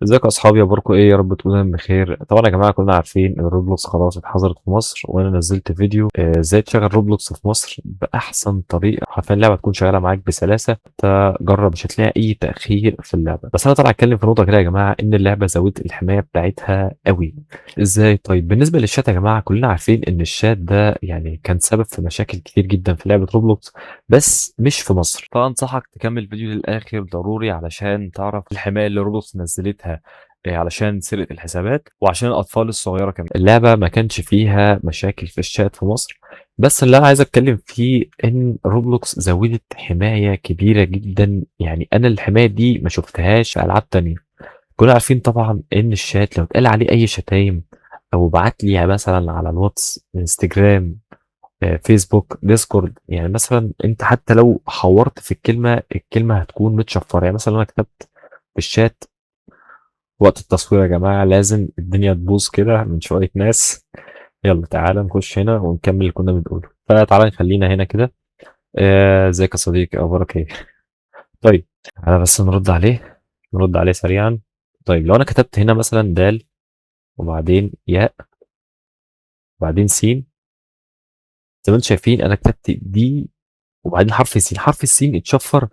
ازيكم يا اصحابي، اخباركم ايه؟ يا رب تكونوا بخير. طبعا يا جماعه كلنا عارفين ان روبلوكس خلاص اتحظرت في مصر، وانا نزلت فيديو ازاي تشغل روبلوكس في مصر باحسن طريقه. حرفيا اللعبه تكون شغاله معاك بسلاسه. انت جرب، مش هتلاقي اي تاخير في اللعبه. بس انا طالع اتكلم في نقطه كده يا جماعه، ان اللعبه زودت الحمايه بتاعتها قوي. ازاي؟ طيب بالنسبه للشات يا جماعه، كلنا عارفين ان الشات ده يعني كان سبب في مشاكل كتير جدا في لعبه روبلوكس، بس مش في مصر. فانصحك تكمل الفيديو للاخر ضروري علشان تعرف الحمايه اللي روبلوكس نزلتها علشان سرقه الحسابات وعشان الاطفال الصغيره كمان. اللعبه ما كانش فيها مشاكل في الشات في مصر، بس اللي انا عايز اتكلم فيه ان روبلوكس زودت حمايه كبيره جدا. يعني انا الحمايه دي ما شفتهاش في العاب تانية. كنا عارفين طبعا ان الشات لو اتقال عليه اي شتايم او بعت لي مثلا على الواتس، انستجرام، فيسبوك، ديسكورد، يعني مثلا انت حتى لو حورت في الكلمه هتكون متشفره. يعني مثلا انا كتبت في الشات وقت التصوير يا جماعه لازم الدنيا تبوظ كده من شويه ناس. يلا تعالى نخش هنا ونكمل اللي كنا بنقوله. فتعالى نخلينا هنا كده. ازيك يا صديقي، اخبارك ايه؟ طيب، انا بس نرد عليه سريعا. طيب لو انا كتبت هنا مثلا دال، وبعدين ياء، وبعدين سين، زي ما انتم شايفين انا كتبت دي وبعدين حرف السين. حرف السين اتشفر.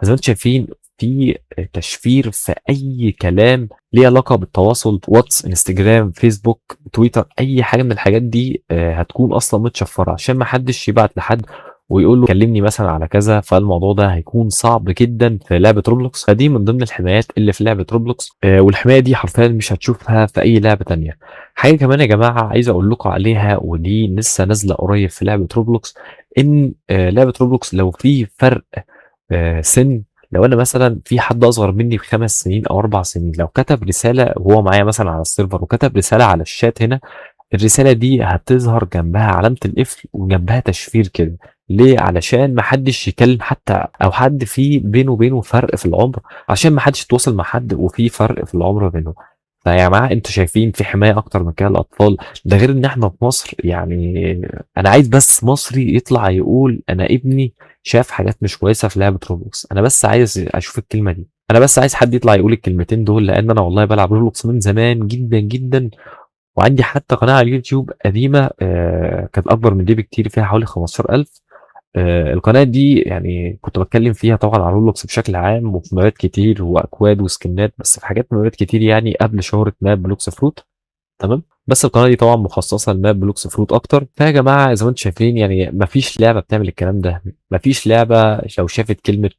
زي ما انتم شايفين في تشفير في اي كلام ليه علاقه بالتواصل، واتس، انستجرام، فيسبوك، تويتر، اي حاجه من الحاجات دي هتكون اصلا متشفره عشان ما حدش يبعت لحد ويقول له كلمني مثلا على كذا. فالموضوع ده هيكون صعب جدا في لعبه روبلوكس. فدي من ضمن الحمايات اللي في لعبه روبلوكس، والحمايه دي حرفيا مش هتشوفها في اي لعبه تانية. حاجه كمان يا جماعه عايز اقول لكم عليها، ودي لسه نازله قريب في لعبه روبلوكس، ان لعبه روبلوكس لو في فرق سن، لو انا مثلا في حد اصغر مني ب5 سنين او 4 سنين، لو كتب رساله وهو معايا مثلا على السيرفر وكتب رساله على الشات هنا، الرساله دي هتظهر جنبها علامه القفل وجنبها تشفير كده. ليه؟ علشان ما حدش يكلم حتى، او حد في بينه وبينه فرق في العمر، عشان ما حدش يتواصل مع حد وفي فرق في العمر بينهم. فيا جماعه انتوا شايفين في حمايه اكتر من كده للاطفال. ده غير ان احنا في مصر يعني. انا عايز بس مصري يطلع يقول انا ابني شاف حاجات مش كويسه في لعبه روبلوكس. انا بس عايز اشوف الكلمه دي. انا بس عايز حد يطلع يقول الكلمتين دول، لان انا والله بلعب روبلوكس من زمان جدا جدا. وعندي حتى قناه على اليوتيوب قديمه كانت اكبر من دي بكتير، فيها حوالي 15,000. القناه دي يعني كنت بتكلم فيها طبعا على روبلوكس بشكل عام، وفي مابات كتير واكواد وسكنات، بس في حاجات مابات كتير يعني قبل شهره ماب بلوكس فروت. تمام. بس القناه دي طبعا مخصصه لماب بلوكس فروت اكتر. فيا جماعه زي ما انتم شايفين يعني مفيش لعبه بتعمل الكلام ده. مفيش لعبه لو شافت كلمه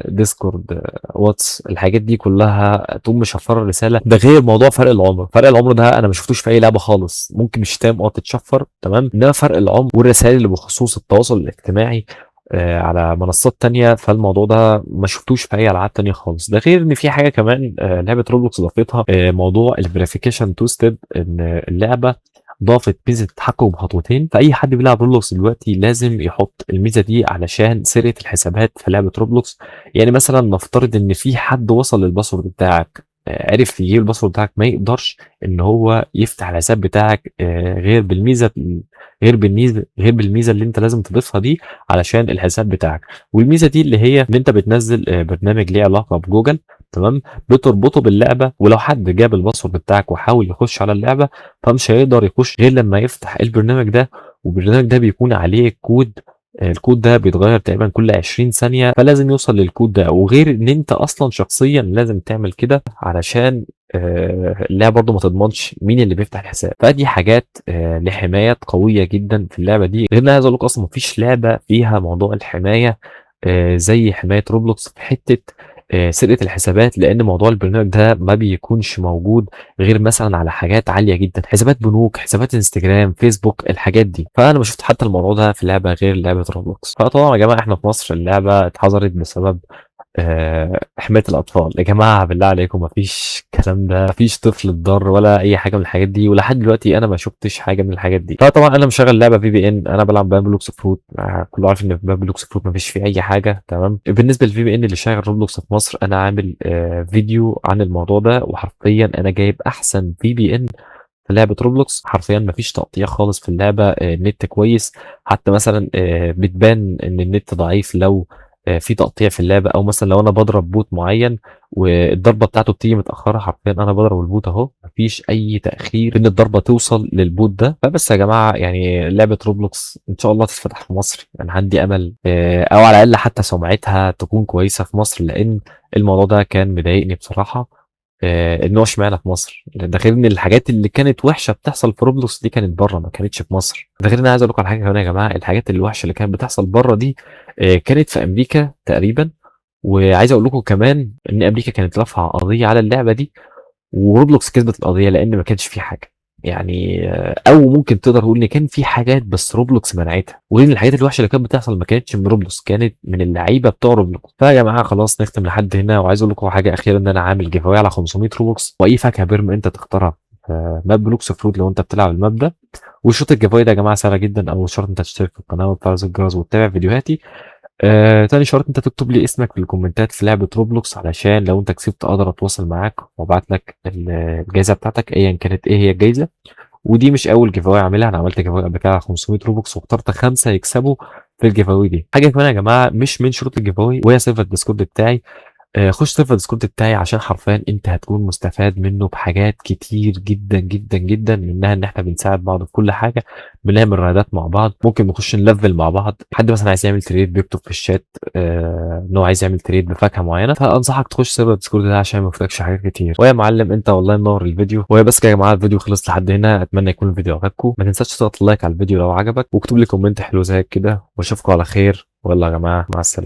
ديسكورد، واتس، الحاجات دي كلها تقوم مشفره الرساله. ده غير موضوع فرق العمر. فرق العمر ده انا ما شفتوش في اي لعبه خالص. ممكن الشتايم تتشفر، تمام، انما فرق العمر والرسائل اللي بخصوص التواصل الاجتماعي على منصات تانية، فالموضوع ده ما شفتوش في اي العاب تانية خالص. ده غير ان في حاجه كمان لعبه روبلوكس ضافتها، موضوع الفيريفيكيشن تو ستيب، ان اللعبه ضافت ميزه التحكم بخطوتين. فاي حد بيلعب روبلوكس دلوقتي لازم يحط الميزه دي علشان سرقه الحسابات في لعبه روبلوكس. يعني مثلا نفترض ان في حد وصل للباسورد بتاعك، عرف يجيب الباسورد بتاعك، ما يقدرش ان هو يفتح الحساب بتاعك غير بالميزه اللي انت لازم تضيفها دي علشان الحساب بتاعك. والميزه دي اللي هي ان انت بتنزل برنامج ليه علاقه بجوجل، تمام، بتربطه باللعبه، ولو حد جاب الباسورد بتاعك وحاول يخش على اللعبه فمش هيقدر يخش غير لما يفتح البرنامج ده. والبرنامج ده بيكون عليه كود. الكود ده بيتغير تقريبا كل 20 ثانية، فلازم يوصل للكود ده. وغير ان انت اصلا شخصيا لازم تعمل كده علشان اللعبة برضه ما تضمنش مين اللي بيفتح الحساب. فدي حاجات لحمايات قوية جدا في اللعبة دي. غير ان عايز اقول لك اصلا مفيش لعبة فيها موضوع الحماية زي حماية روبلوكس في حتة سرقة الحسابات، لان موضوع البرنامج ده ما بيكونش موجود غير مثلا على حاجات عاليه جدا، حسابات بنوك، حسابات انستجرام، فيسبوك، الحاجات دي. فانا ما شفت حتى الموضوع ده في لعبه غير لعبه روبلوكس. فطبعا يا جماعه احنا في مصر اللعبه اتحظرت بسبب حمايه الاطفال. يا جماعه بالله عليكم مفيش الكلام ده، مفيش طفل اتضر ولا اي حاجه من الحاجات دي، ولحد دلوقتي انا ما شفتش حاجه من الحاجات دي. فطبعا انا مشغل لعبه VPN، انا بلعب بابلوكس فروت. كله عارف ان في بابلوكس فروت مفيش فيه اي حاجه، تمام. بالنسبه للVPN اللي شغال روبلوكس في مصر، انا عامل فيديو عن الموضوع ده، وحرفيا انا جايب احسن VPN في لعبة روبلوكس. حرفيا مفيش تقطيع خالص في اللعبة، النت كويس. حتى مثلا بتبان ان النت ضعيف لو في تقطيع في اللعبة، أو مثلًا لو أنا باضرب بوت معين والضربة بتاعته بتيجي متأخرة، حرفيًا أنا باضرب البوت أهو، ما فيش أي تأخير إن الضربة توصل للبوت ده. فبس يا جماعة يعني لعبة روبلوكس إن شاء الله تتفتح في مصر، أنا عندي أمل أو على الأقل حتى سمعتها تكون كويسة في مصر، لإن الموضوع ده كان مضايقني بصراحة. إن هو اشمعنى في مصر؟ ده غير إن الحاجات اللي كانت وحشة بتحصل في روبلوكس دي كانت برّه، ما كانتش في مصر. ده غير إن أنا عايز أقول لكم على حاجة كمان يا جماعة، الحاجات الوحشة اللي كانت بتحصل برّه دي كانت في أمريكا تقريبًا، وعايز أقول لكم كمان إن أمريكا كانت رافعة قضية على اللعبة دي، وروبلوكس كسبت القضية لإن ما كانش في حاجة. يعني أو ممكن تقدر تقول إن كان في حاجات بس روبلوكس منعتها، وغير إن الحاجات الوحشة اللي كانت بتحصل ما كانتش من روبلوكس، كانت من اللعيبة بتوع روبلوكس. فيا جماعة خلاص نختم لحد هنا، وعايز أقول لكم حاجة أخيرة، إن أنا عامل giveaway على 500 روبلوكس وأي فاكهة بيرم أنت تختارها في ماب بلوكس فروت لو أنت بتلعب الماب ده. وشروط الgiveaway ده يا جماعة سهلة جدًا. أول شرط أنت تشترك في القناة وتفعل زر الجرس وتتابع فيديوهاتي. تاني شرط أنت تكتب لي اسمك في الكومنتات في لعبة روبلوكس، علشان لو أنت كسبت أقدر أتواصل معاك وأبعت لك الجايزة بتاعتك أيًا كانت إيه هي الجايزة. ودي مش أول giveaway أعملها، أنا عملت giveaway قبل كده على 500 روبلوكس واخترت 5 يكسبوا في الgiveaway دي. حاجة كمان يا جماعة مش من شروط الgiveaway، وهي سيرفر الديسكورد بتاعي. خُش سيرفر الديسكورد بتاعي عشان حرفيًا أنت هتكون مستفاد منه بحاجات كتير جدًا، جدًا، جدًا، منها إن إحنا بنساعد بعض في كل حاجة، بنعمل رايدات مع بعض، ممكن نخش نlevel مع بعض، حد مثلًا عايز يعمل trade بيكتب في الشات إن هو عايز يعمل trade بفاكهة معينة، فأنصحك تخش سيرفر الديسكورد ده عشان ما يفوتكش حاجات كتير. ويا معلم أنت والله منور الفيديو. وهي بس كده يا جماعة الفيديو خلص لحد هنا، أتمنى يكون الفيديو عجبكم، ما تنساش تضغط لايك على الفيديو لو عجبك، واكتب لي كومنت حلو زيك كده، واشوفكم على خير، ويالّا يا جماعة مع السلامة.